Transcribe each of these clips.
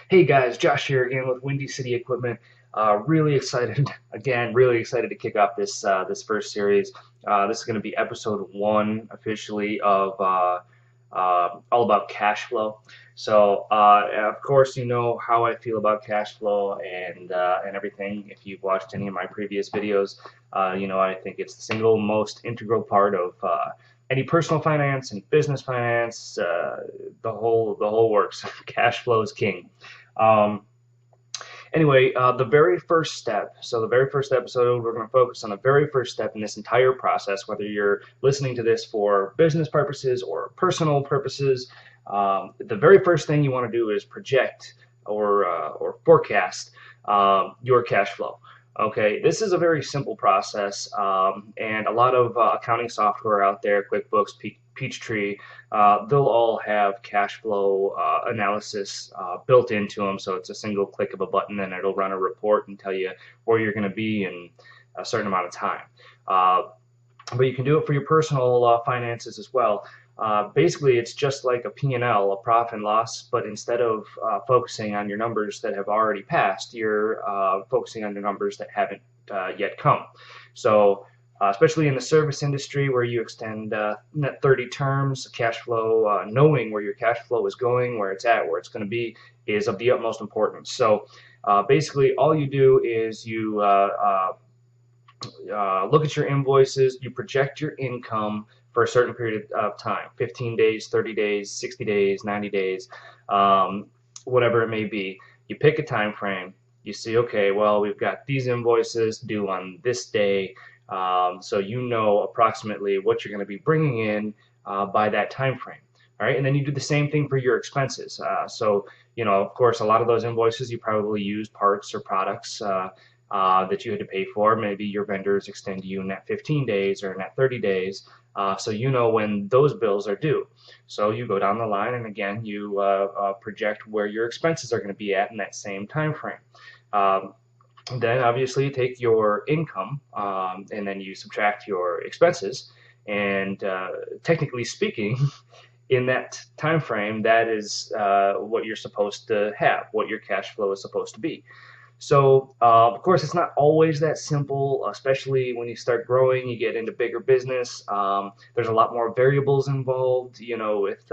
Hey guys, Josh here again with Windy City Equipment. Really excited, again, really excited to kick off this first series. This is going to be episode one officially of all about cash flow. So, of course, you know how I feel about cash flow and everything. If you've watched any of my previous videos, you know I think it's the single most integral part of any personal finance, any business finance, the whole works. Cash flow is king. Um, anyway, the very first step, so the very first episode, we're going to focus on the very first step in this entire process, whether you're listening to this for business purposes or personal purposes. The very first thing you want to do is project or forecast your cash flow. Okay, this is a very simple process, and a lot of accounting software out there, QuickBooks, Peachtree, they'll all have cash flow analysis built into them. So it's a single click of a button and it'll run a report and tell you where you're going to be in a certain amount of time. But you can do it for your personal finances as well. Basically, it's just like a P&L, a profit and loss, but instead of focusing on your numbers that have already passed, you're focusing on the numbers that haven't yet come. So especially in the service industry where you extend net 30 terms, cash flow, knowing where your cash flow is going, where it's at, where it's going to be, is of the utmost importance. So basically, all you do is you look at your invoices, you project your income for a certain period of time, 15 days, 30 days, 60 days, 90 days, whatever it may be. You pick a time frame. You see, okay, well, we've got these invoices due on this day, so you know approximately what you're going to be bringing in by that time frame. All right, and then you do the same thing for your expenses. So, you know, of course, a lot of those invoices you probably used parts or products that you had to pay for. Maybe your vendors extend you net 15 days or net 30 days. So you know when those bills are due. So you go down the line and again you project where your expenses are going to be at in that same time frame. Then obviously you take your income and then you subtract your expenses, and technically speaking in that time frame that is what you're supposed to have, what your cash flow is supposed to be. So, of course, it's not always that simple, especially when you start growing, you get into bigger business. There's a lot more variables involved, you know, with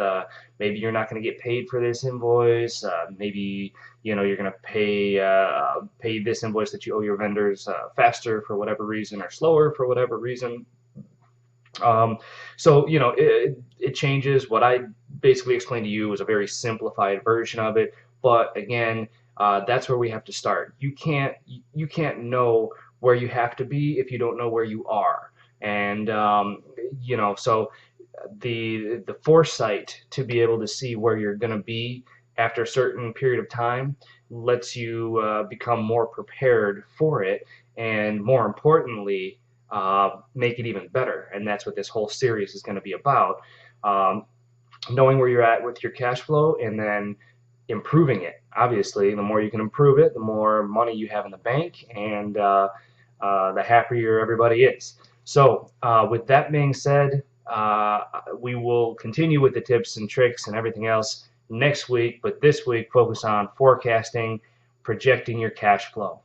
maybe you're not going to get paid for this invoice. Maybe, you know, you're going to pay this invoice that you owe your vendors faster for whatever reason or slower for whatever reason. So, you know, it changes. What I basically explained to you was a very simplified version of it. But again, that's where we have to start. You can't know where you have to be if you don't know where you are. And you know, so the foresight to be able to see where you're going to be after a certain period of time lets you become more prepared for it, and more importantly, make it even better. And that's what this whole series is going to be about. Knowing where you're at with your cash flow and then improving it. Obviously, the more you can improve it, the more money you have in the bank, and the happier everybody is. So with that being said, we will continue with the tips and tricks and everything else next week, but this week focus on forecasting, projecting your cash flow.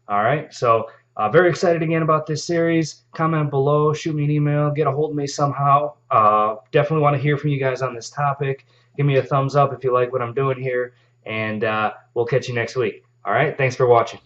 All right, so very excited again about this series. Comment below, shoot me an email, get a hold of me somehow. Definitely want to hear from you guys on this topic. Give me a thumbs up if you like what I'm doing here, and we'll catch you next week. All right, thanks for watching.